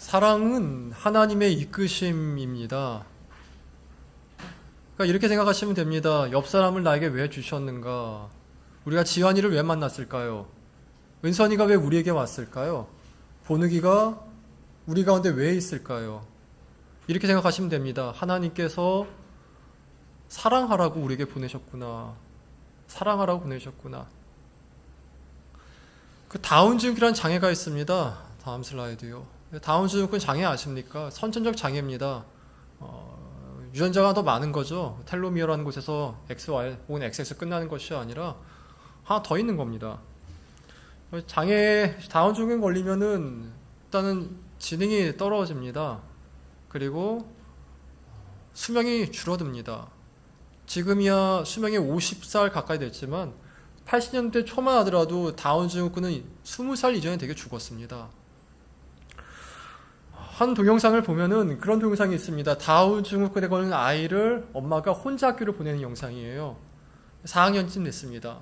사랑은 하나님의 이끄심입니다. 그러니까 이렇게 생각하시면 됩니다. 옆 사람을 나에게 왜 주셨는가? 우리가 지환이를 왜 만났을까요? 은선이가 왜 우리에게 왔을까요? 보누기가 우리 가운데 왜 있을까요? 이렇게 생각하시면 됩니다. 하나님께서 사랑하라고 우리에게 보내셨구나. 사랑하라고 보내셨구나. 그 다운증후군이라는 장애가 있습니다. 다음 슬라이드요. 다운증후군 장애 아십니까? 선천적 장애입니다. 유전자가 더 많은 거죠. 텔로미어라는 곳에서 XY 혹은 XX 끝나는 것이 아니라 하나 더 있는 겁니다. 장애, 다운증후군 걸리면은 일단은 지능이 떨어집니다. 그리고 수명이 줄어듭니다. 지금이야 수명이 50살 가까이 됐지만 80년대 초만 하더라도 다운증후군은 20살 이전에 되게 죽었습니다. 한 동영상을 보면은 그런 동영상이 있습니다. 다운증후군에 걸린 아이를 엄마가 혼자 학교를 보내는 영상이에요. 4학년쯤 됐습니다.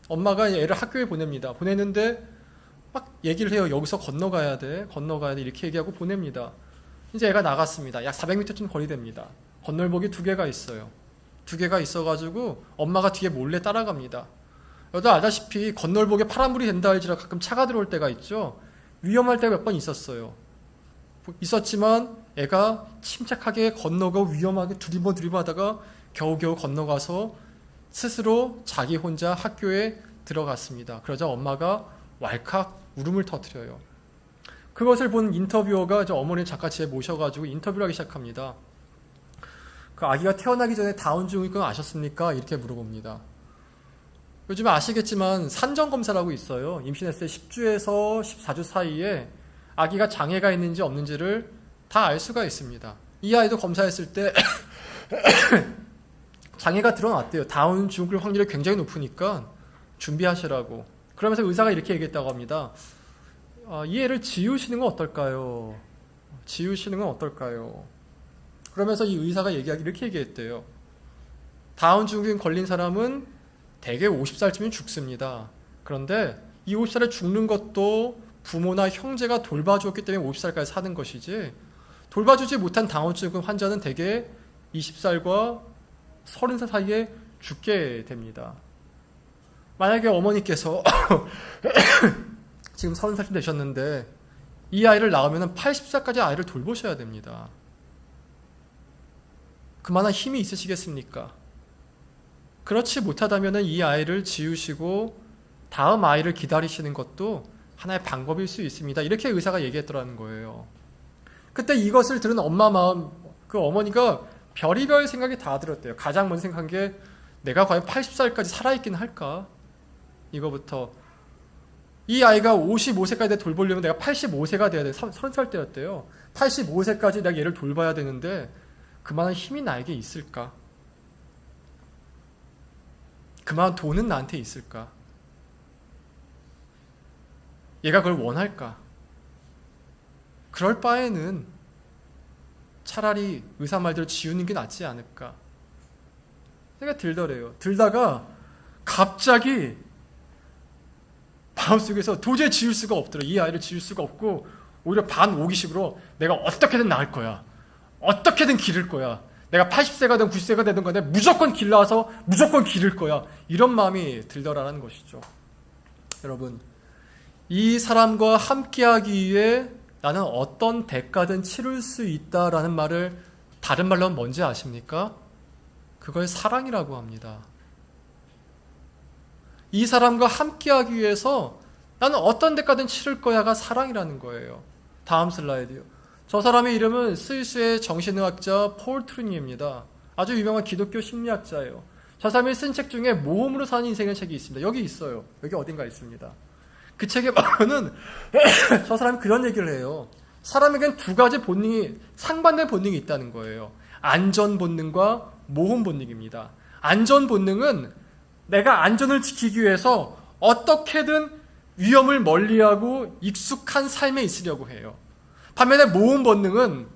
엄마가 애를 학교에 보냅니다. 보내는데 막 얘기를 해요. 여기서 건너가야 돼. 이렇게 얘기하고 보냅니다. 이제 애가 나갔습니다. 약 400m쯤 거리 됩니다. 건널목이 2개가 있어요. 2개가 있어가지고 엄마가 뒤에 몰래 따라갑니다. 여러분 알다시피 건널목에 파란불이 된다 할지라 가끔 차가 들어올 때가 있죠. 위험할 때가 몇 번 있었지만 애가 침착하게 건너고 위험하게 두리번 하다가 겨우겨우 건너가서 스스로 자기 혼자 학교에 들어갔습니다. 그러자 엄마가 왈칵 울음을 터뜨려요. 그것을 본 인터뷰어가 어머니 작가집에 모셔가지고 인터뷰를 하기 시작합니다. 그 아기가 태어나기 전에 다운증후군 아셨습니까? 이렇게 물어봅니다. 요즘 아시겠지만 산정검사라고 있어요. 임신했을 때 10주에서 14주 사이에 아기가 장애가 있는지 없는지를 다 알 수가 있습니다. 이 아이도 검사했을 때 장애가 드러났대요. 다운증후군 확률이 굉장히 높으니까 준비하시라고. 그러면서 의사가 이렇게 얘기했다고 합니다. 이 애를 지우시는 건 어떨까요? 그러면서 이 의사가 이렇게 얘기했대요. 다운증후군 걸린 사람은 대개 50살쯤이면 죽습니다. 그런데 이 50살에 죽는 것도 부모나 형제가 돌봐주었기 때문에 50살까지 사는 것이지, 돌봐주지 못한 다운증후군 환자는 대개 20살과 30살 사이에 죽게 됩니다. 만약에 어머니께서 지금 30살쯤 되셨는데 이 아이를 낳으면 80살까지 아이를 돌보셔야 됩니다. 그만한 힘이 있으시겠습니까? 그렇지 못하다면 이 아이를 지우시고 다음 아이를 기다리시는 것도 하나의 방법일 수 있습니다. 이렇게 의사가 얘기했더라는 거예요. 그때 이것을 들은 엄마 마음, 그 어머니가 별의별 생각이 다 들었대요. 가장 먼저 생각한 게 내가 과연 80살까지 살아있긴 할까? 이거부터 이 아이가 55세까지 돌보려면 내가 85세가 돼야 돼. 30살 때였대요. 85세까지 내가 얘를 돌봐야 되는데 그만한 힘이 나에게 있을까? 그만한 돈은 나한테 있을까? 얘가 그걸 원할까? 그럴 바에는 차라리 의사 말대로 지우는 게 낫지 않을까? 생각이 들더래요. 들다가 갑자기 마음속에서 도저히 지울 수가 없더래요. 이 아이를 지울 수가 없고 오히려 반오기식으로 내가 어떻게든 낳을 거야. 어떻게든 기를 거야. 내가 80세가 되든 90세가 되든 간에 무조건 길러서 무조건 기를 거야. 이런 마음이 들더라는 것이죠. 여러분, 이 사람과 함께하기 위해 나는 어떤 대가든 치를 수 있다라는 말을 다른 말로 하면 뭔지 아십니까? 그걸 사랑이라고 합니다. 이 사람과 함께하기 위해서 나는 어떤 대가든 치를 거야가 사랑이라는 거예요. 다음 슬라이드요. 저 사람의 이름은 스위스의 정신의학자 폴 트루니입니다. 아주 유명한 기독교 심리학자예요. 저 사람이 쓴 책 중에 모험으로 사는 인생의 책이 있습니다. 여기 있어요. 여기 어딘가 있습니다. 그 책에 보면은 저 사람이 그런 얘기를 해요. 사람에겐 두 가지 본능이, 상반된 본능이 있다는 거예요. 안전 본능과 모험 본능입니다. 안전 본능은 내가 안전을 지키기 위해서 어떻게든 위험을 멀리하고 익숙한 삶에 있으려고 해요. 반면에 모험 본능은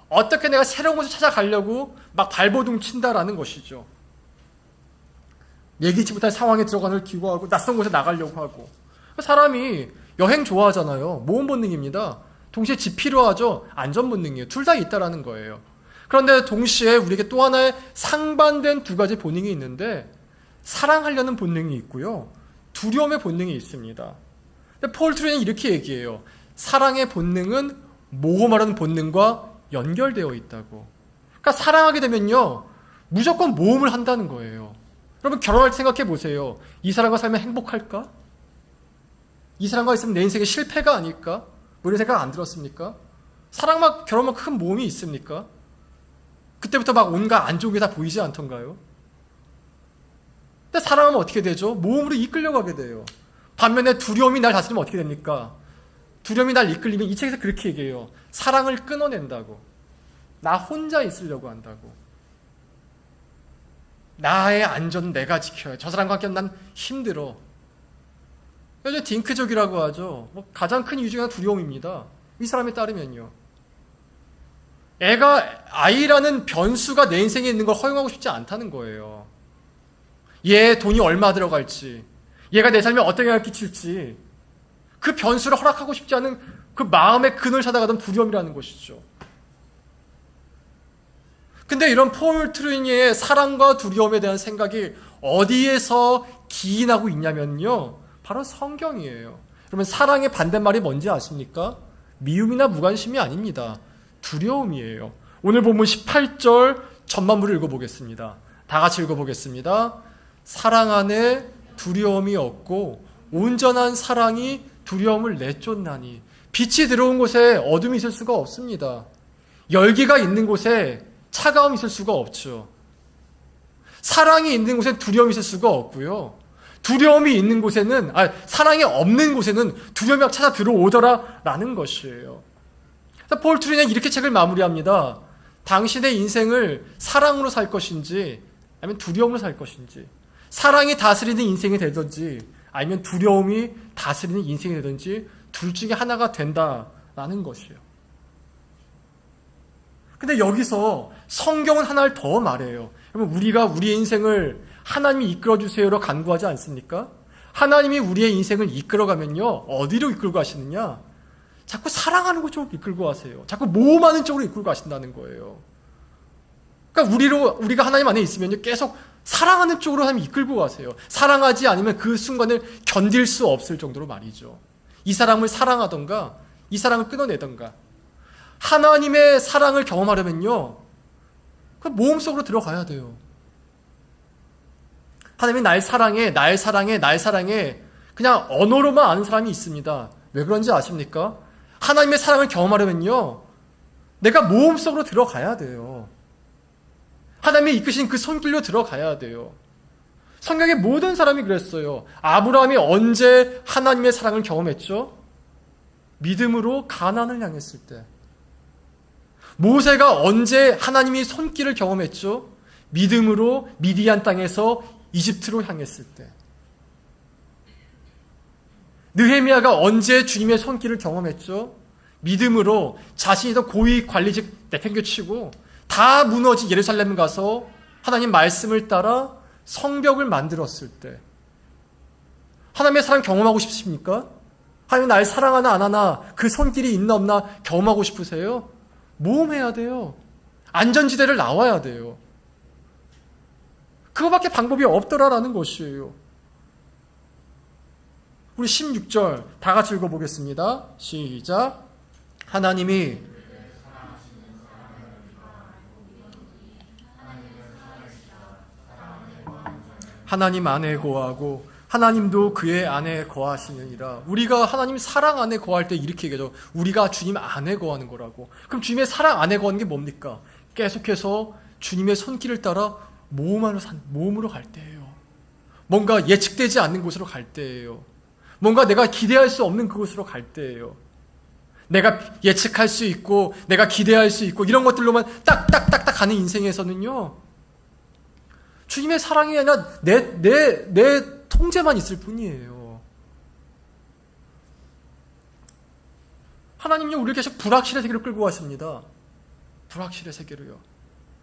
어떻게 내가 새로운 곳을 찾아가려고 막 발버둥 친다라는 것이죠. 예기치 못한 상황에 들어가는 걸 기고하고 낯선 곳에 나가려고 하고. 사람이 여행 좋아하잖아요. 모험 본능입니다. 동시에 집 필요하죠. 안전 본능이에요. 둘 다 있다라는 거예요. 그런데 동시에 우리에게 또 하나의 상반된 두 가지 본능이 있는데 사랑하려는 본능이 있고요. 두려움의 본능이 있습니다. 근데 폴 트루이는 이렇게 얘기해요. 사랑의 본능은 모험하려는 본능과 연결되어 있다고. 그러니까 사랑하게 되면요. 무조건 모험을 한다는 거예요. 여러분 결혼할 때 생각해 보세요. 이 사람과 살면 행복할까? 이 사람과 있으면 내 인생의 실패가 아닐까? 뭐 이런 생각 안 들었습니까? 사랑만 결혼만 큰 모험이 있습니까? 그때부터 막 온갖 안 좋은 게 다 보이지 않던가요? 근데 사랑하면 어떻게 되죠? 모험으로 이끌려가게 돼요. 반면에 두려움이 날 다스리면 어떻게 됩니까? 두려움이 날 이끌리면 이 책에서 그렇게 얘기해요. 사랑을 끊어낸다고. 나 혼자 있으려고 한다고. 나의 안전은 내가 지켜야 해. 저 사람과 함께 하면 난 힘들어. 요즘 딩크족이라고 하죠. 가장 큰 이유 중에 하나 두려움입니다. 이 사람에 따르면요. 아이라는 변수가 내 인생에 있는 걸 허용하고 싶지 않다는 거예요. 얘 돈이 얼마 들어갈지, 얘가 내 삶에 어떤 영향을 끼칠지, 그 변수를 허락하고 싶지 않은 그 마음의 근을 찾아가던 두려움이라는 것이죠. 근데 이런 폴 트루이니의 사랑과 두려움에 대한 생각이 어디에서 기인하고 있냐면요. 바로 성경이에요. 그러면 사랑의 반대말이 뭔지 아십니까? 미움이나 무관심이 아닙니다. 두려움이에요. 오늘 본문 18절 전반부를 읽어보겠습니다. 다 같이 읽어보겠습니다. 사랑 안에 두려움이 없고 온전한 사랑이 두려움을 내쫓나니 빛이 들어온 곳에 어둠이 있을 수가 없습니다. 열기가 있는 곳에 차가움이 있을 수가 없죠. 사랑이 있는 곳에 두려움이 있을 수가 없고요. 두려움이 있는 곳에는 사랑이 없는 곳에는 두려움이 막 찾아 들어오더라 라는 것이에요. 폴 트루이니는 이렇게 책을 마무리합니다. 당신의 인생을 사랑으로 살 것인지 아니면 두려움으로 살 것인지, 사랑이 다스리는 인생이 되든지 아니면 두려움이 다스리는 인생이 되든지 둘 중에 하나가 된다라는 것이에요. 근데 여기서 성경은 하나를 더 말해요. 여러분 우리가 우리의 인생을 하나님이 이끌어주세요로 간구하지 않습니까? 하나님이 우리의 인생을 이끌어가면요. 어디로 이끌고 가시느냐? 자꾸 사랑하는 곳 쪽으로 이끌고 가세요. 자꾸 모험하는 쪽으로 이끌고 가신다는 거예요. 그러니까 우리가 하나님 안에 있으면요. 계속 사랑하는 쪽으로 하나님 이끌고 가세요. 사랑하지 않으면 그 순간을 견딜 수 없을 정도로 말이죠. 이 사람을 사랑하던가 이 사랑을 끊어내던가. 하나님의 사랑을 경험하려면요. 그 모험 속으로 들어가야 돼요. 하나님이 날 사랑해, 날 사랑해, 날 사랑해. 그냥 언어로만 아는 사람이 있습니다. 왜 그런지 아십니까? 하나님의 사랑을 경험하려면요. 내가 모험 속으로 들어가야 돼요. 하나님이 이끄신 그 손길로 들어가야 돼요. 성경의 모든 사람이 그랬어요. 아브라함이 언제 하나님의 사랑을 경험했죠? 믿음으로 가나안을 향했을 때. 모세가 언제 하나님의 손길을 경험했죠? 믿음으로 미디안 땅에서 이집트로 향했을 때. 느헤미야가 언제 주님의 손길을 경험했죠? 믿음으로 자신이 더 고위 관리직 내팽개치고 다 무너진 예루살렘 가서 하나님 말씀을 따라 성벽을 만들었을 때. 하나님의 사랑 경험하고 싶으십니까? 하나님 날 사랑하나 안 하나 그 손길이 있나 없나 경험하고 싶으세요? 모험해야 돼요. 안전지대를 나와야 돼요. 그거밖에 방법이 없더라라는 것이에요. 우리 16절 다 같이 읽어보겠습니다. 시작. 하나님 안에 거하고 하나님도 그의 안에 거하시느니라. 우리가 하나님 사랑 안에 거할 때 이렇게 얘기하죠. 우리가 주님 안에 거하는 거라고. 그럼 주님의 사랑 안에 거하는 게 뭡니까? 계속해서 주님의 손길을 따라 모험으로 갈 때예요. 뭔가 예측되지 않는 곳으로 갈 때예요. 뭔가 내가 기대할 수 없는 그곳으로 갈 때예요. 내가 예측할 수 있고 내가 기대할 수 있고 이런 것들로만 딱딱딱딱 가는 인생에서는요. 주님의 사랑이 아니라 내 통제만 있을 뿐이에요. 하나님이 우리를 계속 불확실의 세계로 끌고 가십니다. 불확실의 세계로요.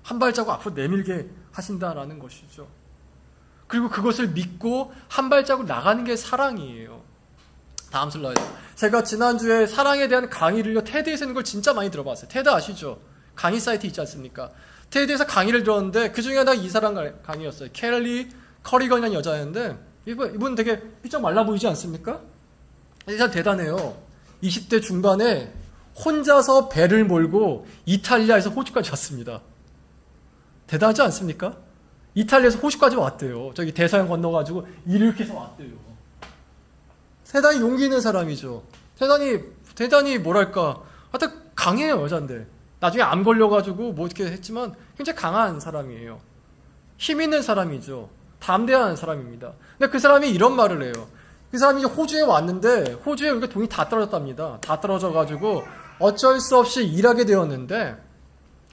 한 발자국 앞으로 내밀게 하신다라는 것이죠. 그리고 그것을 믿고 한 발자국 나가는 게 사랑이에요. 다음 슬라이드. 제가 지난주에 사랑에 대한 강의를요, 테드에서 있는 걸 진짜 많이 들어봤어요. 테드 아시죠? 강의 사이트 있지 않습니까? 테드에서 강의를 들었는데 그 중에 하나가 이 사람 강의였어요. 켈리 커리건이라는 여자였는데 이분 되게 삐쩍 말라 보이지 않습니까? 이 사람 대단해요. 20대 중반에 혼자서 배를 몰고 이탈리아에서 호주까지 왔습니다. 대단하지 않습니까? 이탈리아에서 호주까지 왔대요. 저기 대서양 건너가지고 이렇게 해서 왔대요. 대단히 용기 있는 사람이죠. 대단히 뭐랄까, 하여튼 강해요, 여잔데. 나중에 암 걸려가지고 뭐 어떻게 했지만 굉장히 강한 사람이에요. 힘 있는 사람이죠. 담대한 사람입니다. 근데 그 사람이 이런 말을 해요. 그 사람이 이제 호주에 왔는데 호주에 우리가 돈이 다 떨어졌답니다. 다 떨어져가지고 어쩔 수 없이 일하게 되었는데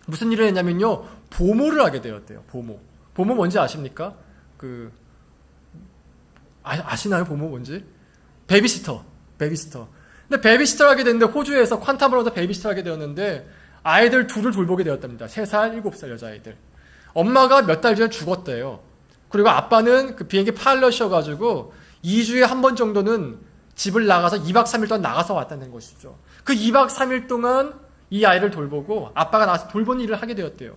무슨 일을 했냐면요, 보모를 하게 되었대요. 보모 뭔지 아십니까? 아시나요? 보모 뭔지? 베이비시터. 근데 베이비시터를 하게 됐는데 호주에서 퀀텀으로서 베이비시터를 하게 되었는데 아이들 둘을 돌보게 되었답니다. 3살, 7살 여자아이들. 엄마가 몇 달 전에 죽었대요. 그리고 아빠는 그 비행기 파일럿이어가지고 2주에 한 번 정도는 집을 나가서 2박 3일 동안 나가서 왔다는 것이죠. 그 2박 3일 동안 이 아이를 돌보고 아빠가 나가서 돌보는 일을 하게 되었대요.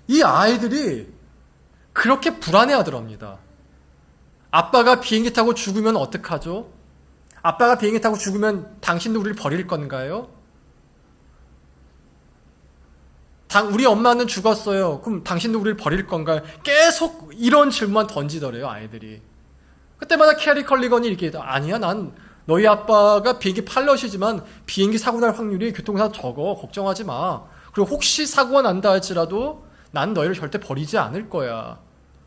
이 아이들이 그렇게 불안해하더랍니다. 아빠가 비행기 타고 죽으면 어떡하죠? 아빠가 비행기 타고 죽으면 당신도 우리를 버릴 건가요? 우리 엄마는 죽었어요. 그럼 당신도 우리를 버릴 건가요? 계속 이런 질문만 던지더래요, 아이들이. 그때마다 캐리 컬리건이 이렇게 아니야, 난 너희 아빠가 비행기 파일럿이지만 비행기 사고 날 확률이 교통사고 적어. 걱정하지 마. 그리고 혹시 사고가 난다 할지라도 난 너희를 절대 버리지 않을 거야.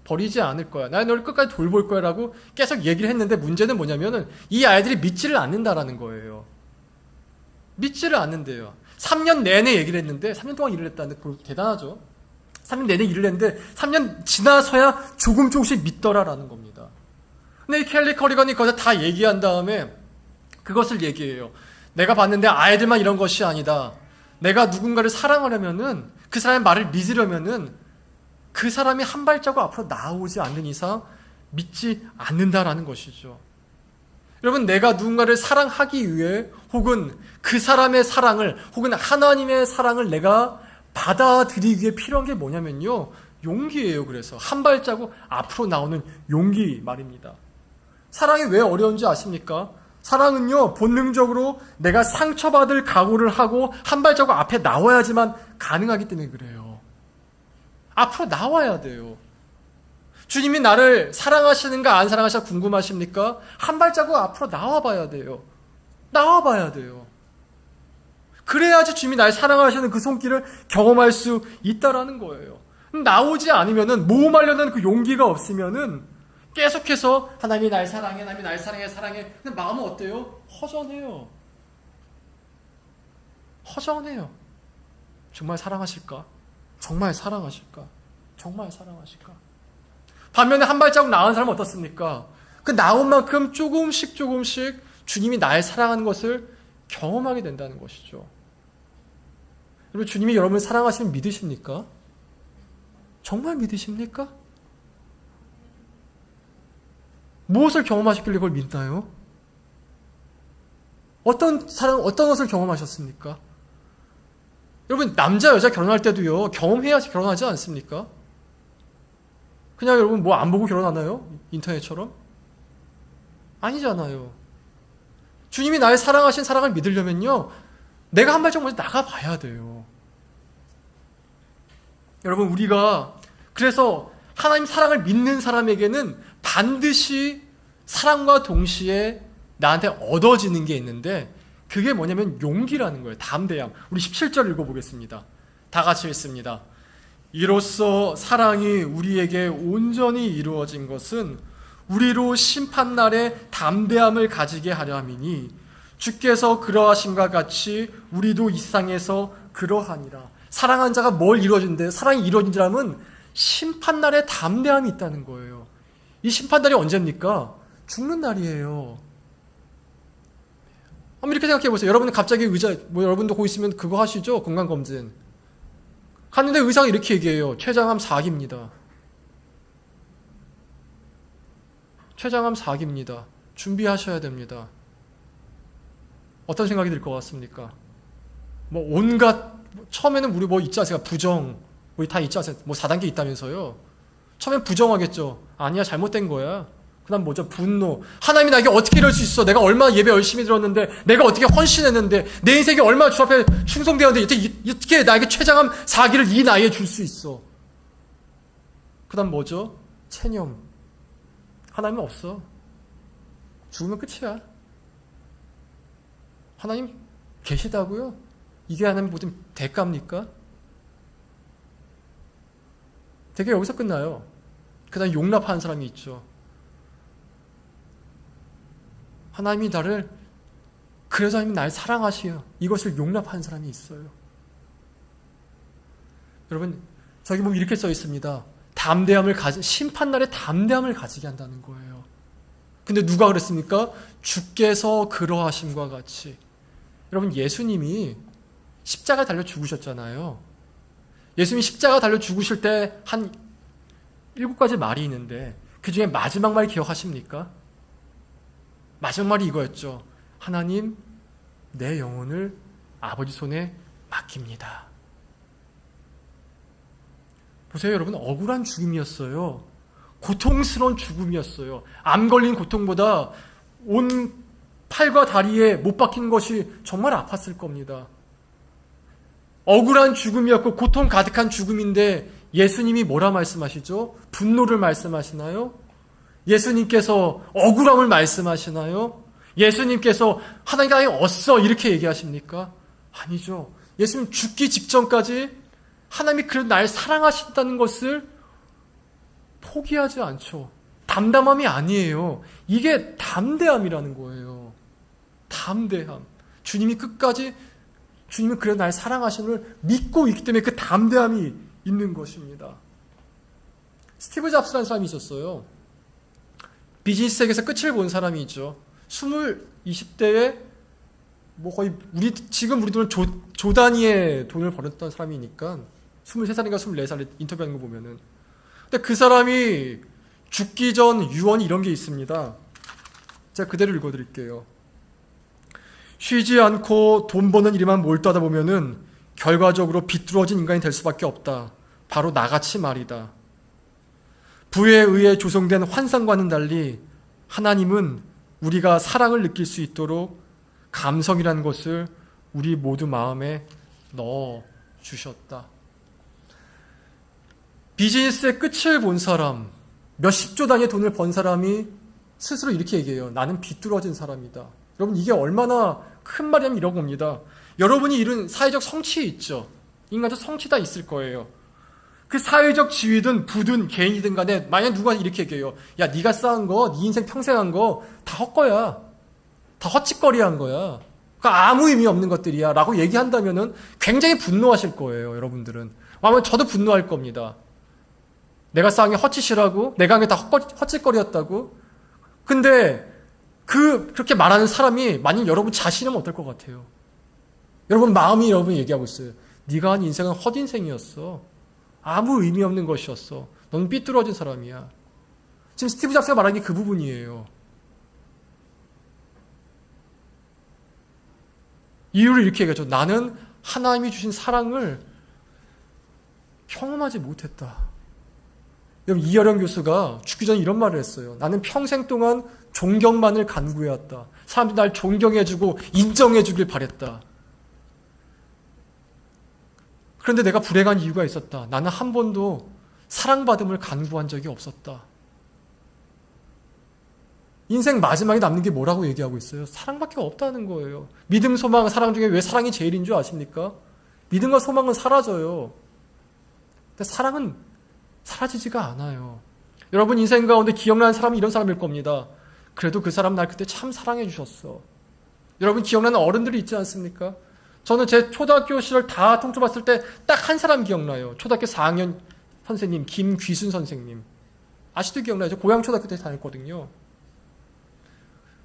난 너를 끝까지 돌볼 거야 라고 계속 얘기를 했는데 문제는 뭐냐면은 이 아이들이 믿지를 않는다라는 거예요. 믿지를 않는데요. 3년 내내 얘기를 했는데 3년 동안 일을 했다는데 대단하죠. 3년 내내 일을 했는데 3년 지나서야 조금씩 믿더라라는 겁니다. 근데 이 켈리 커리건이 거기서 다 얘기한 다음에 그것을 얘기해요. 내가 봤는데 아이들만 이런 것이 아니다. 내가 누군가를 사랑하려면은 그 사람의 말을 믿으려면은 그 사람이 한 발자국 앞으로 나오지 않는 이상 믿지 않는다라는 것이죠. 여러분, 내가 누군가를 사랑하기 위해 혹은 그 사람의 사랑을 혹은 하나님의 사랑을 내가 받아들이기 위해 필요한 게 뭐냐면요, 용기예요. 그래서 한 발자국 앞으로 나오는 용기 말입니다. 사랑이 왜 어려운지 아십니까? 사랑은요, 본능적으로 내가 상처받을 각오를 하고 한 발자국 앞에 나와야지만 가능하기 때문에 그래요. 앞으로 나와야 돼요. 주님이 나를 사랑하시는가 안 사랑하시는가 궁금하십니까? 한 발자국 앞으로 나와봐야 돼요. 그래야지 주님이 날 사랑하시는 그 손길을 경험할 수 있다라는 거예요. 나오지 않으면은, 모험하려는 그 용기가 없으면은 계속해서 하나님이 날 사랑해. 근데 마음은 어때요? 허전해요. 정말 사랑하실까? 반면에 한 발자국 나은 사람은 어떻습니까? 그 나온 만큼 조금씩 주님이 날 사랑하는 것을 경험하게 된다는 것이죠. 여러분, 주님이 여러분을 사랑하시면 믿으십니까? 정말 믿으십니까? 무엇을 경험하셨길래 그걸 믿나요? 어떤 것을 경험하셨습니까? 여러분, 남자 여자 결혼할 때도요, 경험해야지 결혼하지 않습니까? 그냥 여러분 뭐 안 보고 결혼하나요? 인터넷처럼? 아니잖아요. 주님이 나의 사랑하신 사랑을 믿으려면요, 내가 한 발짝 먼저 나가봐야 돼요. 여러분, 우리가 그래서 하나님 사랑을 믿는 사람에게는 반드시 사랑과 동시에 나한테 얻어지는 게 있는데, 그게 뭐냐면 용기라는 거예요. 담대함. 우리 17절 읽어보겠습니다. 다 같이 읽습니다. 이로써 사랑이 우리에게 온전히 이루어진 것은 우리로 심판날에 담대함을 가지게 하려 함이니 주께서 그러하심과 같이 우리도 이 세상에서 그러하니라. 사랑한 자가 뭘 이루어진대요? 사랑이 이루어진 사람은 심판날에 담대함이 있다는 거예요. 이 심판날이 언제입니까? 죽는 날이에요. 한번 이렇게 생각해 보세요. 여러분은 갑자기 여러분도 거기 있으면 그거 하시죠? 건강검진. 갔는데 의사가 이렇게 얘기해요. 췌장암 4기입니다. 췌장암 4기입니다. 준비하셔야 됩니다. 어떤 생각이 들 것 같습니까? 뭐 온갖 처음에는 우리 뭐 있지 않습니까? 부정 우리 다 있지 않습니까? 뭐 4단계 있다면서요. 처음엔 부정하겠죠. 아니야, 잘못된 거야. 그 다음 뭐죠? 분노. 하나님이 나에게 어떻게 이럴 수 있어? 내가 얼마나 예배 열심히 들었는데, 내가 어떻게 헌신했는데, 내 인생이 얼마나 주 앞에 충성되었는데, 어떻게 나에게 췌장암 4기를 이 나이에 줄 수 있어? 그 다음 뭐죠? 체념. 하나님은 없어. 죽으면 끝이야. 하나님 계시다고요? 이게 하나님 모든 대가입니까? 되게 여기서 끝나요. 그 다음 용납하는 사람이 있죠. 하나님이 나를, 그래서 하나님이 날 사랑하시요. 이것을 용납하는 사람이 있어요. 여러분, 저기 보면 이렇게 써 있습니다. 심판날에 담대함을 가지게 한다는 거예요. 근데 누가 그랬습니까? 주께서 그러하심과 같이. 여러분, 예수님이 십자가 달려 죽으셨잖아요. 예수님이 십자가 달려 죽으실 때 한 7가지 말이 있는데 그 중에 마지막 말 기억하십니까? 마지막 말이 이거였죠. 하나님, 내 영혼을 아버지 손에 맡깁니다. 보세요, 여러분. 억울한 죽음이었어요. 고통스러운 죽음이었어요. 암 걸린 고통보다 온 팔과 다리에 못 박힌 것이 정말 아팠을 겁니다. 억울한 죽음이었고 고통 가득한 죽음인데 예수님이 뭐라 말씀하시죠? 분노를 말씀하시나요? 예수님께서 억울함을 말씀하시나요? 예수님께서 하나님 나에게 어써 이렇게 얘기하십니까? 아니죠. 예수님 죽기 직전까지 하나님이 그래도 날 사랑하신다는 것을 포기하지 않죠. 담담함이 아니에요. 이게 담대함이라는 거예요. 담대함. 주님이 끝까지, 주님은 그래도 날 사랑하심을 믿고 있기 때문에 그 담대함이 있는 것입니다. 스티브 잡스라는 사람이 있었어요. 비즈니스 세계에서 끝을 본 사람이 있죠. 20대에 뭐 거의 지금 우리 돈은 조 단위의 돈을 벌었던 사람이니까 23살인가 24살에 인터뷰한 거 보면은. 근데 그 사람이 죽기 전 유언이 이런 게 있습니다. 제가 그대로 읽어드릴게요. 쉬지 않고 돈 버는 일에만 몰두하다 보면은 결과적으로 비뚤어진 인간이 될 수밖에 없다. 바로 나같이 말이다. 부에 의해 조성된 환상과는 달리 하나님은 우리가 사랑을 느낄 수 있도록 감성이라는 것을 우리 모두 마음에 넣어 주셨다. 비즈니스의 끝을 본 사람, 몇십조 단위의 돈을 번 사람이 스스로 이렇게 얘기해요. 나는 비뚤어진 사람이다. 여러분, 이게 얼마나 큰 말이냐면 이런 겁니다. 여러분이 이룬 사회적 성취 있죠. 인간도 성취 다 있을 거예요. 그 사회적 지위든 부든 개인이든 간에 만약 누가 이렇게 얘기해요. 야, 네가 쌓은 거, 네 인생 평생 한 거 다 헛거야. 다 헛짓거리 한 거야. 그러니까 아무 의미 없는 것들이야 라고 얘기한다면은 굉장히 분노하실 거예요. 여러분들은. 아마 저도 분노할 겁니다. 내가 쌓은 게 헛짓이라고? 내가 한 게 다 헛짓거리였다고? 근데 그렇게 말하는 사람이 만약 여러분 자신이면 어떨 것 같아요? 여러분 마음이 여러분이 얘기하고 있어요. 네가 한 인생은 헛인생이었어. 아무 의미 없는 것이었어. 너는 삐뚤어진 사람이야. 지금 스티브 잡스가 말하는 게 그 부분이에요. 이유를 이렇게 얘기하죠. 나는 하나님이 주신 사랑을 경험하지 못했다. 여러분, 이어령 교수가 죽기 전에 이런 말을 했어요. 나는 평생 동안 존경만을 간구해왔다. 사람들이 날 존경해주고 인정해주길 바랬다. 그런데 내가 불행한 이유가 있었다. 나는 한 번도 사랑받음을 간구한 적이 없었다. 인생 마지막에 남는 게 뭐라고 얘기하고 있어요? 사랑밖에 없다는 거예요. 믿음, 소망, 사랑 중에 왜 사랑이 제일인 줄 아십니까? 믿음과 소망은 사라져요. 근데 사랑은 사라지지가 않아요. 여러분 인생 가운데 기억나는 사람은 이런 사람일 겁니다. 그래도 그 사람 날 그때 참 사랑해 주셨어. 여러분 기억나는 어른들이 있지 않습니까? 저는 제 초등학교 시절 다 통틀어봤을 때 딱 한 사람 기억나요. 초등학교 4학년 선생님 김귀순 선생님. 아직도 기억나죠? 고양초등학교 때 다녔거든요.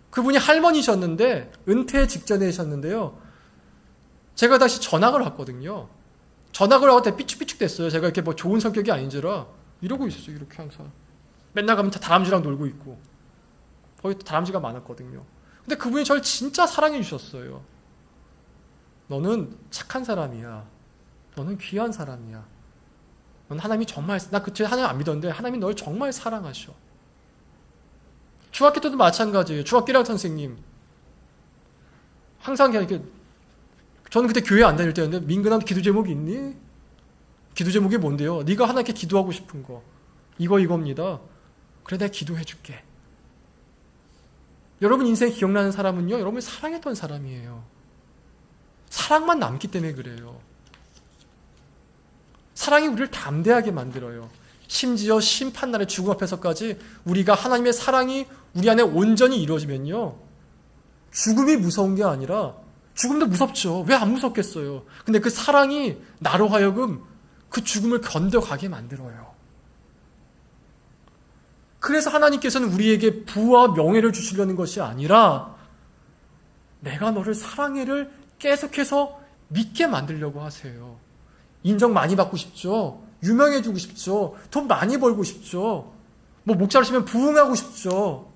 그분이 할머니셨는데 은퇴 직전이셨는데요. 제가 다시 전학을 왔거든요. 전학을 하고 때 삐죽삐죽 됐어요. 제가 이렇게 뭐 좋은 성격이 아닌지라 이러고 있었어요. 이렇게 항상. 맨날 가면 다 다람쥐랑 놀고 있고. 거기 다람쥐가 많았거든요. 근데 그분이 저를 진짜 사랑해 주셨어요. 너는 착한 사람이야. 너는 귀한 사람이야. 너는 하나님이 정말, 나 그때 하나님 안 믿었는데 하나님이 널 정말 사랑하셔. 중학교 때도 마찬가지예요. 중학교 1학년 선생님. 항상 이렇게, 저는 그때 교회 안 다닐 때였는데, 민근아 기도 제목이 있니? 기도 제목이 뭔데요? 네가 하나님께 기도하고 싶은 거. 이겁니다. 그래, 내가 기도해 줄게. 여러분 인생 기억나는 사람은요, 여러분이 사랑했던 사람이에요. 사랑만 남기 때문에 그래요. 사랑이 우리를 담대하게 만들어요. 심지어 심판날의 죽음 앞에서까지 우리가 하나님의 사랑이 우리 안에 온전히 이루어지면요, 죽음이 무서운 게 아니라, 죽음도 무섭죠. 왜 안 무섭겠어요? 근데 그 사랑이 나로 하여금 그 죽음을 견뎌가게 만들어요. 그래서 하나님께서는 우리에게 부와 명예를 주시려는 것이 아니라 내가 너를 사랑해를 계속해서 믿게 만들려고 하세요. 인정 많이 받고 싶죠. 유명해지고 싶죠. 돈 많이 벌고 싶죠. 뭐 목자르시면 부흥하고 싶죠.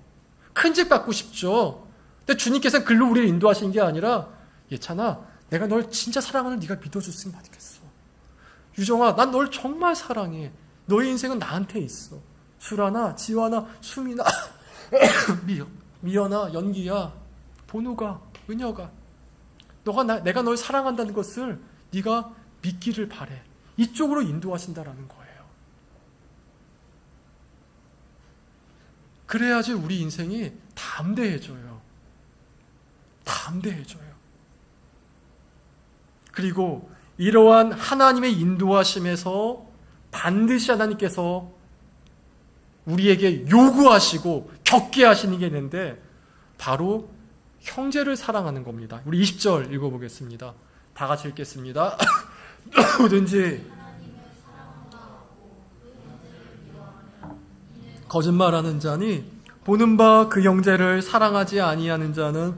큰 집 갖고 싶죠. 근데 주님께서는 글로 우리를 인도하시는 게 아니라, 예찬아, 내가 널 진짜 사랑하는 네가 믿어줬으면 좋겠어. 유정아, 난 널 정말 사랑해. 너의 인생은 나한테 있어. 수라나 지화나 수미나 미연아, 연기야, 본우가, 은여가, 내가 널 사랑한다는 것을 네가 믿기를 바래. 이쪽으로 인도하신다라는 거예요. 그래야지 우리 인생이 담대해져요. 담대해져요. 그리고 이러한 하나님의 인도하심에서 반드시 하나님께서 우리에게 요구하시고 겪게 하시는 게 있는데, 바로 형제를 사랑하는 겁니다. 우리 20절 읽어보겠습니다. 다 같이 읽겠습니다. 누구든지 거짓말하는 자니 보는 바 그 형제를 사랑하지 아니하는 자는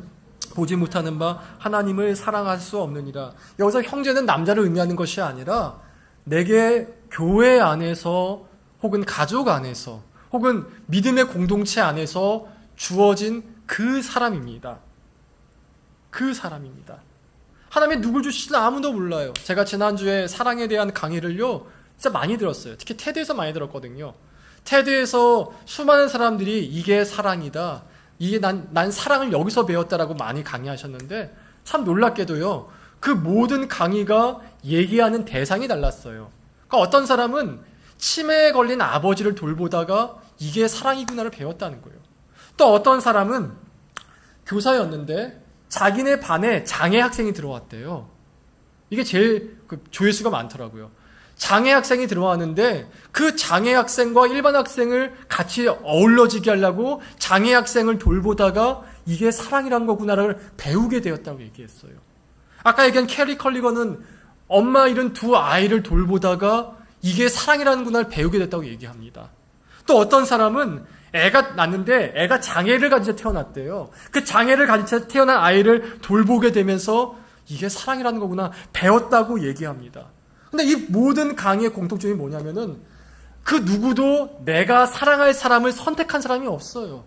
보지 못하는 바 하나님을 사랑할 수 없느니라. 여기서 형제는 남자를 의미하는 것이 아니라 내게 교회 안에서 혹은 가족 안에서 혹은 믿음의 공동체 안에서 주어진 그 사람입니다. 그 사람입니다. 하나님이 누굴 주실지 아무도 몰라요. 제가 지난주에 사랑에 대한 강의를요, 진짜 많이 들었어요. 특히 테드에서 많이 들었거든요. 테드에서 수많은 사람들이 이게 사랑이다, 이게 난 사랑을 여기서 배웠다라고 많이 강의하셨는데, 참 놀랍게도요, 그 모든 강의가 얘기하는 대상이 달랐어요. 그러니까 어떤 사람은 치매에 걸린 아버지를 돌보다가 이게 사랑이구나를 배웠다는 거예요. 또 어떤 사람은 교사였는데 자기네 반에 장애 학생이 들어왔대요. 이게 제일 조회수가 많더라고요. 장애 학생이 들어왔는데 그 장애 학생과 일반 학생을 같이 어울러지게 하려고 장애 학생을 돌보다가 이게 사랑이란 거구나를 배우게 되었다고 얘기했어요. 아까 얘기한 캐리 컬리건은 엄마 잃은 두 아이를 돌보다가 이게 사랑이라는 구나를 배우게 됐다고 얘기합니다. 또 어떤 사람은 애가 낳는데 애가 장애를 가진 채 태어났대요. 그 장애를 가진 채 태어난 아이를 돌보게 되면서 이게 사랑이라는 거구나 배웠다고 얘기합니다. 근데 이 모든 강의의 공통점이 뭐냐면은 그 누구도 내가 사랑할 사람을 선택한 사람이 없어요.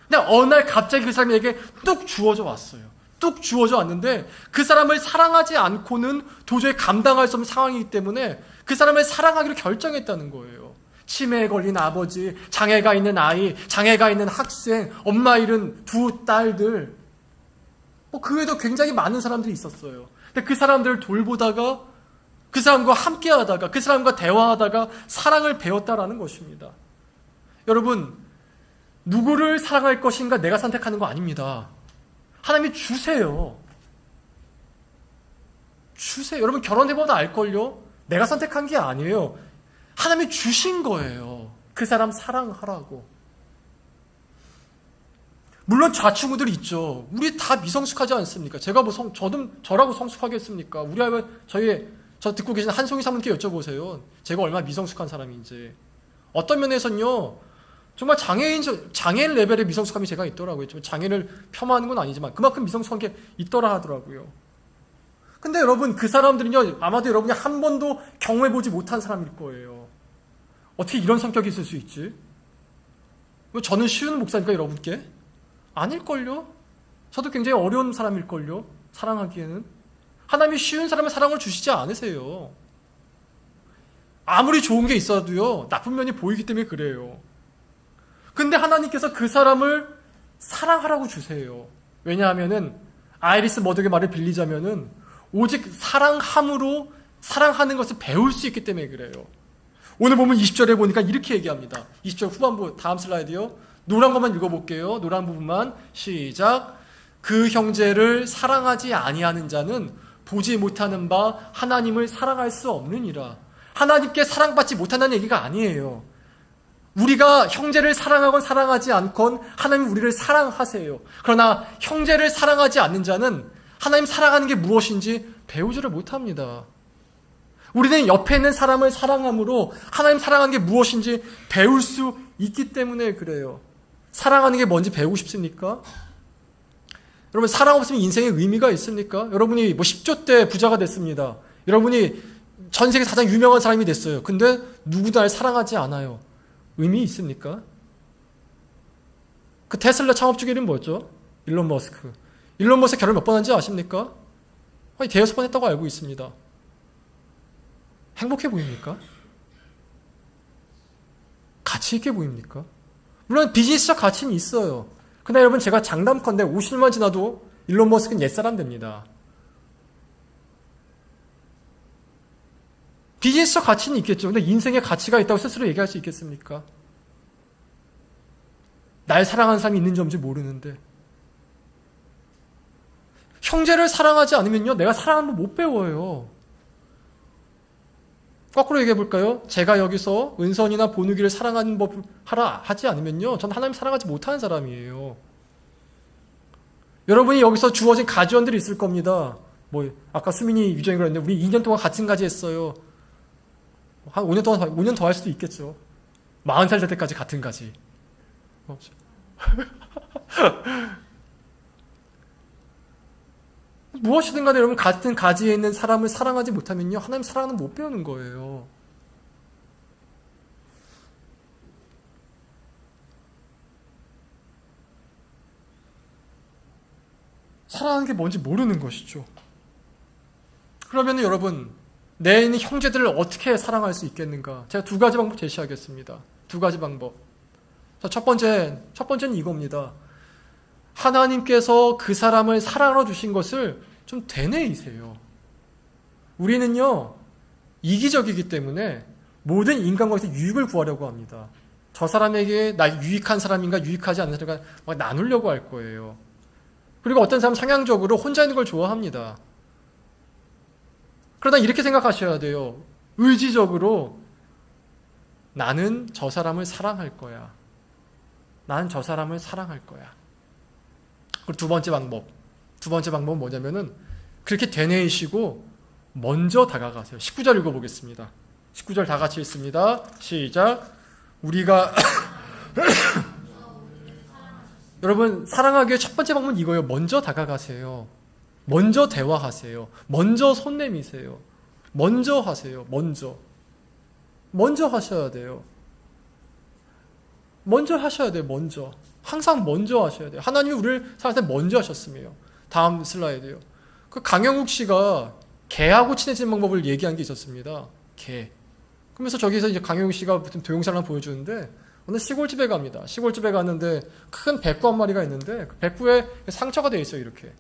근데 어느 날 갑자기 그 사람에게 뚝 주어져 왔어요. 뚝 주어져 왔는데 그 사람을 사랑하지 않고는 도저히 감당할 수 없는 상황이기 때문에 그 사람을 사랑하기로 결정했다는 거예요. 치매에 걸린 아버지, 장애가 있는 아이, 장애가 있는 학생, 엄마 잃은 두 딸들, 그 외에도 굉장히 많은 사람들이 있었어요. 근데 그 사람들을 돌보다가 그 사람과 함께 하다가 그 사람과 대화하다가 사랑을 배웠다라는 것입니다. 여러분, 누구를 사랑할 것인가 내가 선택하는 거 아닙니다. 하나님이 주세요. 주세요. 여러분 결혼해보다 알걸요? 내가 선택한 게 아니에요. 하나님이 주신 거예요. 그 사람 사랑하라고. 물론 좌충우들이 있죠. 우리 다 미성숙하지 않습니까? 제가 뭐 저라고 성숙하겠습니까? 우리 아이 저 듣고 계신 한송이 사모님께 여쭤보세요. 제가 얼마나 미성숙한 사람인지. 어떤 면에서는요, 정말 장애인 레벨의 미성숙함이 제가 있더라고요. 장애를 폄하하는 건 아니지만 그만큼 미성숙한 게 있더라 하더라고요. 근데 여러분, 그 사람들은요, 아마도 여러분이 한 번도 경험해보지 못한 사람일 거예요. 어떻게 이런 성격이 있을 수 있지? 저는 쉬운 목사니까 여러분께. 아닐걸요? 저도 굉장히 어려운 사람일걸요? 사랑하기에는. 하나님이 쉬운 사람의 사랑을 주시지 않으세요. 아무리 좋은 게 있어도요, 나쁜 면이 보이기 때문에 그래요. 근데 하나님께서 그 사람을 사랑하라고 주세요. 왜냐하면은, 아이리스 머덕의 말을 빌리자면은, 오직 사랑함으로 사랑하는 것을 배울 수 있기 때문에 그래요. 오늘 보면 20절에 보니까 이렇게 얘기합니다. 20절 후반부, 다음 슬라이드요. 노란 것만 읽어볼게요. 노란 부분만. 시작. 그 형제를 사랑하지 아니하는 자는 보지 못하는 바 하나님을 사랑할 수 없느니라. 하나님께 사랑받지 못한다는 얘기가 아니에요. 우리가 형제를 사랑하건 사랑하지 않건 하나님 우리를 사랑하세요. 그러나 형제를 사랑하지 않는 자는 하나님 사랑하는 게 무엇인지 배우지를 못합니다. 우리는 옆에 있는 사람을 사랑함으로 하나님 사랑하는 게 무엇인지 배울 수 있기 때문에 그래요. 사랑하는 게 뭔지 배우고 싶습니까? 여러분, 사랑 없으면 인생에 의미가 있습니까? 여러분이 10조 때 부자가 됐습니다. 여러분이 전 세계 가장 유명한 사람이 됐어요. 근데 누구도 날 사랑하지 않아요. 의미 있습니까? 그 테슬라 창업주 이름 뭐였죠? 일론 머스크. 일론 머스크 결혼 몇 번 한지 아십니까? 거의 대여섯 번 했다고 알고 있습니다. 행복해 보입니까? 가치 있게 보입니까? 물론 비즈니스적 가치는 있어요. 근데 여러분, 제가 장담컨대 50년만 지나도 일론 머스크는 옛사람 됩니다. 비즈니스적 가치는 있겠죠. 근데 인생의 가치가 있다고 스스로 얘기할 수 있겠습니까? 날 사랑하는 사람이 있는지 없는지 모르는데. 형제를 사랑하지 않으면요, 내가 사랑하는 거 못 배워요. 거꾸로 얘기해 볼까요? 제가 여기서 은선이나 본우기를 사랑하는 법 하지 않으면요, 전 하나님 사랑하지 못하는 사람이에요. 여러분이 여기서 주어진 가지원들이 있을 겁니다. 아까 수민이 유정이 그랬는데, 우리 2년 동안 같은 가지 했어요. 한 5년 더 할 수도 있겠죠. 40살 될 때까지 같은 가지. 무엇이든 간에 여러분, 같은 가지에 있는 사람을 사랑하지 못하면요, 하나님 사랑은 못 배우는 거예요. 사랑하는 게 뭔지 모르는 것이죠. 그러면 여러분, 내 있는 형제들을 어떻게 사랑할 수 있겠는가? 제가 두 가지 방법 제시하겠습니다. 두 가지 방법. 자, 첫 번째는 이겁니다. 하나님께서 그 사람을 사랑하러 주신 것을 좀 되뇌이세요. 우리는요, 이기적이기 때문에 모든 인간관계에서 유익을 구하려고 합니다. 저 사람에게 나 유익한 사람인가 유익하지 않는 사람인가 막 나누려고 할 거예요. 그리고 어떤 사람은 성향적으로 혼자 있는 걸 좋아합니다. 그러다 이렇게 생각하셔야 돼요. 의지적으로 나는 저 사람을 사랑할 거야. 나는 저 사람을 사랑할 거야. 그리고 두 번째 방법은 뭐냐면은, 그렇게 되뇌이시고 먼저 다가가세요. 19절 읽어보겠습니다. 19절 다 같이 읽습니다. 시작. 우리가 여러분, 사랑하기의 첫 번째 방법은 이거예요. 먼저 다가가세요. 먼저 대화하세요. 먼저 손 내미세요. 먼저 하세요. 먼저 하셔야 돼요. 먼저 하셔야 돼요. 항상 먼저 하셔야 돼요. 하나님이 우리를 사랑할 때 먼저 하셨으며. 다음 슬라이드요. 그 강영욱 씨가 개하고 친해지는 방법을 얘기한 게 있었습니다. 개. 그러면서 저기서 이제 강영욱 씨가 무슨 동영상을 하나 보여주는데, 어느 시골집에 갑니다. 시골집에 갔는데 큰 백구 한 마리가 있는데, 그 백구에 상처가 돼 있어요. 이렇게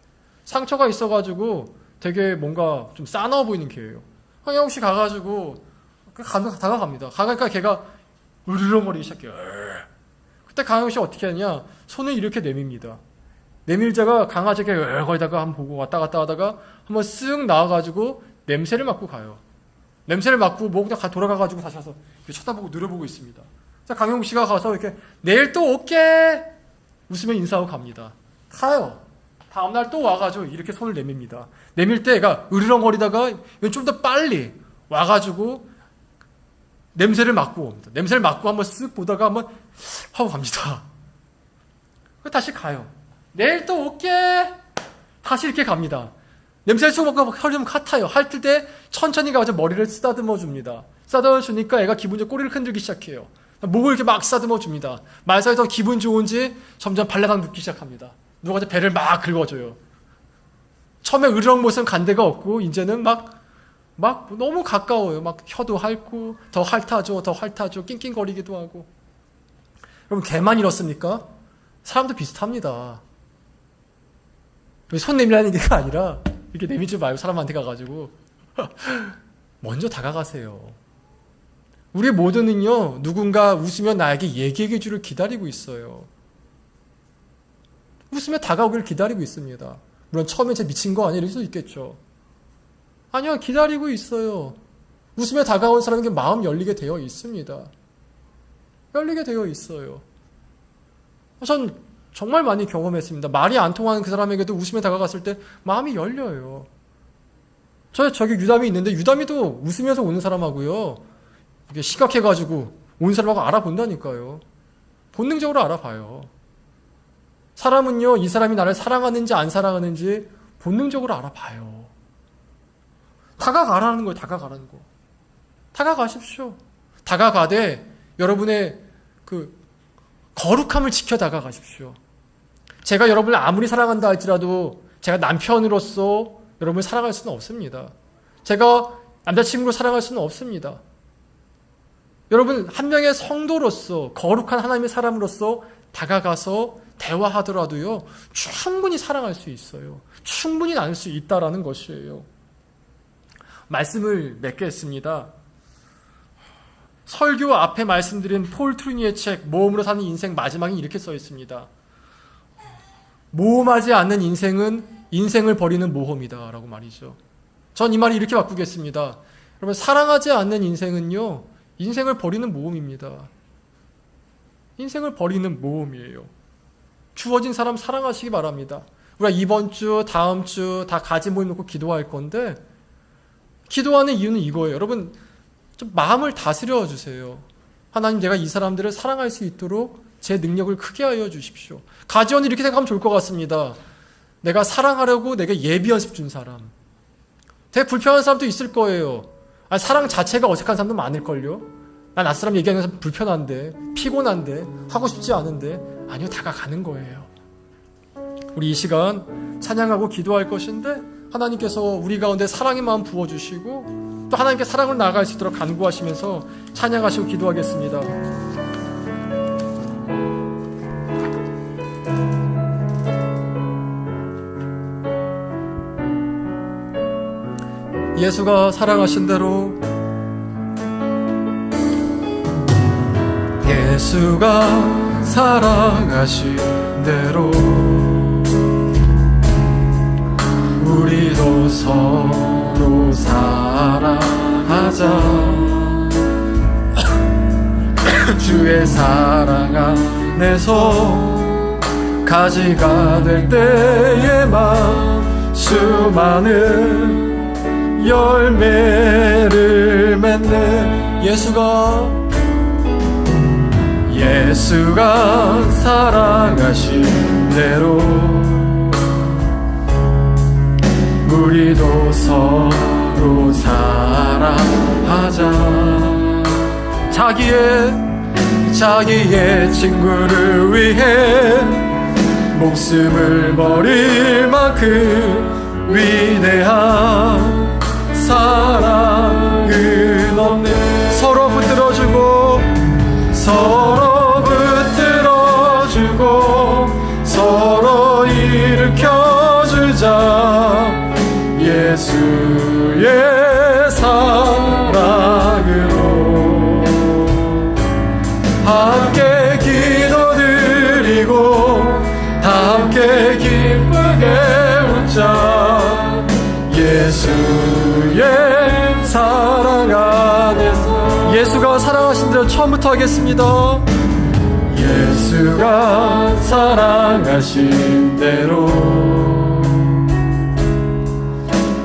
상처가 있어가지고 되게 뭔가 좀 싸나워 보이는 개예요. 강영욱 씨 가가지고 다가갑니다. 가니까 걔가 으르렁거리기 시작해요. 그때 강영욱 씨 어떻게 하냐? 손을 이렇게 내밉니다. 내밀자가 강아지가 거기다가 한번 보고 왔다 갔다 하다가 한번 쓱 나와가지고 냄새를 맡고 가요. 냄새를 맡고 뭐 그냥 돌아가가지고 다시 와서 쳐다보고 늘어보고 있습니다. 강영욱 씨가 가서 이렇게 내일 또 올게 웃으며 인사하고 갑니다. 가요. 다음날 또 와가지고 이렇게 손을 내밉니다. 내밀 때 애가 으르렁거리다가 좀 더 빨리 와가지고 냄새를 맡고 옵니다. 냄새를 맡고 한번 쓱 보다가 한번 하고 갑니다. 다시 가요. 내일 또 올게. 다시 이렇게 갑니다. 냄새를 쏙 맡고 혀를 좀 같아요. 할 때 천천히 가서 머리를 쓰다듬어 줍니다. 쓰다듬어 주니까 애가 기분적으로 꼬리를 흔들기 시작해요. 목을 이렇게 막 쓰다듬어 줍니다. 말살이 더 기분 좋은지 점점 발레방 눕기 시작합니다. 누가 이제 배를 막 긁어줘요. 처음에 으르렁못은 간데가 없고 이제는 막 너무 가까워요. 막 혀도 핥고 더 핥아줘 낑낑거리기도 하고. 여러분 개만 이렇습니까? 사람도 비슷합니다. 손 내밀라는 게 아니라 이렇게 내밀지 말고 사람한테 가가지고 먼저 다가가세요. 우리 모두는요, 누군가 웃으며 나에게 얘기해 주를 기다리고 있어요. 웃으며 다가오기를 기다리고 있습니다. 물론 처음에 제 미친 거 아니야 이럴 수도 있겠죠. 아니요, 기다리고 있어요. 웃으며 다가온 사람에게 마음 열리게 되어 있습니다. 열리게 되어 있어요. 전 정말 많이 경험했습니다. 말이 안 통하는 그 사람에게도 웃으며 다가갔을 때 마음이 열려요. 저기 유담이 있는데 유담이도 웃으면서 오는 사람하고요. 이게 심각해가지고 온 사람하고 알아본다니까요. 본능적으로 알아봐요. 사람은요, 이 사람이 나를 사랑하는지 안 사랑하는지 본능적으로 알아봐요. 다가가라는 거예요. 다가가라는 거. 다가가십시오. 다가가되 여러분의 그 거룩함을 지켜 다가가십시오. 제가 여러분을 아무리 사랑한다 할지라도 제가 남편으로서 여러분을 사랑할 수는 없습니다. 제가 남자친구로 사랑할 수는 없습니다. 여러분 한 명의 성도로서 거룩한 하나님의 사람으로서 다가가서 대화하더라도요 충분히 사랑할 수 있어요. 충분히 나눌 수 있다라는 것이에요. 말씀을 맺겠습니다. 설교 앞에 말씀드린 폴 트루니의 책 모험으로 사는 인생 마지막에 이렇게 써 있습니다. 모험하지 않는 인생은 인생을 버리는 모험이다 라고 말이죠. 전 이 말을 이렇게 바꾸겠습니다. 여러분 사랑하지 않는 인생은요 인생을 버리는 모험입니다. 인생을 버리는 모험이에요. 주어진 사람 사랑하시기 바랍니다. 우리가 이번 주 다음 주 다 가지 모임 놓고 기도할 건데 기도하는 이유는 이거예요. 여러분 좀 마음을 다스려 주세요. 하나님 내가 이 사람들을 사랑할 수 있도록 제 능력을 크게 하여 주십시오. 가지원이 이렇게 생각하면 좋을 것 같습니다. 내가 사랑하려고 내게 예비 연습 준 사람. 되게 불편한 사람도 있을 거예요. 아니, 사랑 자체가 어색한 사람도 많을걸요. 난 낯사람 얘기하는 사람 불편한데 피곤한데 하고 싶지 않은데 아니요 다가가는 거예요. 우리 이 시간 찬양하고 기도할 것인데 하나님께서 우리 가운데 사랑의 마음 부어주시고 또 하나님께 사랑을 나아갈 수 있도록 간구하시면서 찬양하시고 기도하겠습니다. 예수가 사랑하신 대로 예수가 사랑하신 대로 우리도 서로 사랑하자. 주의 사랑 안에서 가지가 될 때에만 수많은 열매를 맺네. 예수가 사랑하신 대로 우리도 서로 사랑하자. 자기의 친구를 위해 목숨을 버릴 만큼 위대한 사랑은 없네. 서로 붙들어주고 서로 일으켜주자. 예수의 사랑으로 함께 기도드리고 다 함께 기쁘게 웃자. 예수의 사랑 안에서. 예수가 사랑하신 대로 처음부터 하겠습니다. 예수가 사랑하신 대로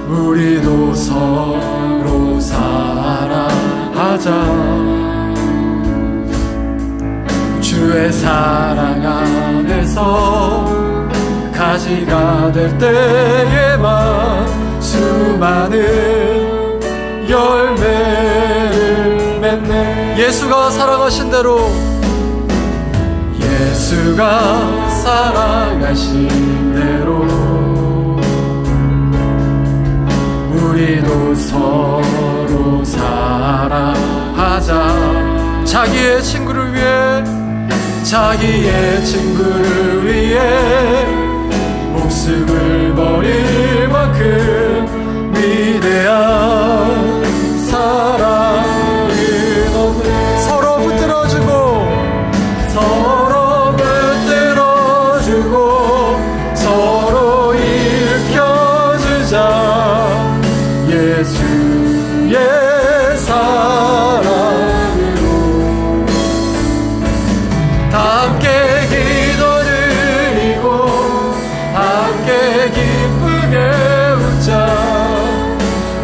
우리도 서로 사랑하자. 주의 사랑 안에서 가지가 될 때에만 수많은 열매를 맺네. 예수가 사랑하신 대로, 예수가 사랑하신 대로 우리도 서로 사랑하자. 자기의 친구를 위해, 자기의 친구를 위해 목숨을 버릴 만큼 위대한 사랑은 없네. 서로 붙들어주고, 서로 붙들어주고, 서로 일으켜주자. 예수의 사랑으로 다 함께 기도드리고 함께 기쁘게 웃자.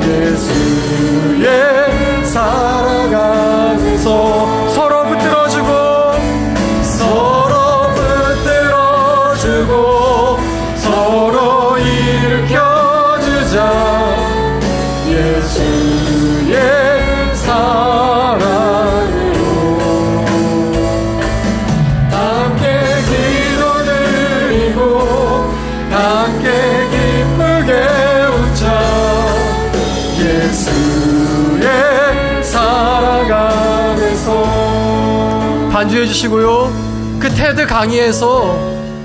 예수의 사랑 안에서 서로 붙들어주고, 서로 붙들어주고, 서로 일으켜주자. 예수의 사랑으로 함께 기도드리고 함께 기쁘게 웃자. 예수의 사랑 안에서. 반주해 주시고요. 그 테드 강의에서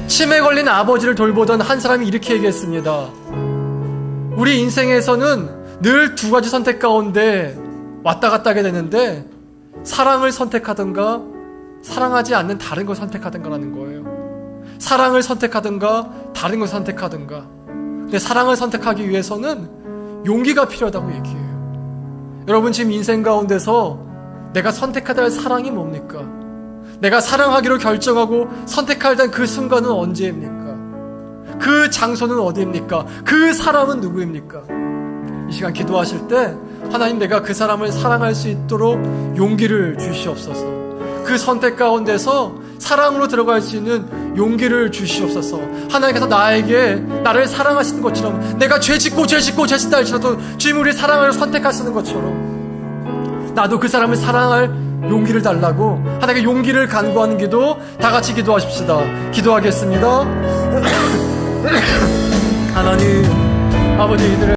치매 걸린 아버지를 돌보던 한 사람이 이렇게 얘기했습니다. 우리 인생에서는 늘 두 가지 선택 가운데 왔다 갔다 하게 되는데, 사랑을 선택하든가 사랑하지 않는 다른 걸 선택하든가라는 거예요. 사랑을 선택하든가 다른 걸 선택하든가. 근데 사랑을 선택하기 위해서는 용기가 필요하다고 얘기해요. 여러분, 지금 인생 가운데서 내가 선택해야 할 사랑이 뭡니까? 내가 사랑하기로 결정하고 선택할 그 순간은 언제입니까? 그 장소는 어디입니까? 그 사람은 누구입니까? 이 시간 기도하실 때 하나님, 내가 그 사람을 사랑할 수 있도록 용기를 주시옵소서. 그 선택 가운데서 사랑으로 들어갈 수 있는 용기를 주시옵소서. 하나님께서 나를 사랑하시는 것처럼, 내가 죄 짓다 할지라도 주님 우리 사랑을 선택하시는 것처럼 나도 그 사람을 사랑할 용기를 달라고 하나님께 용기를 간구하는 기도 다 같이 기도하십시다. 기도하겠습니다. 하나님 아버지, 이들의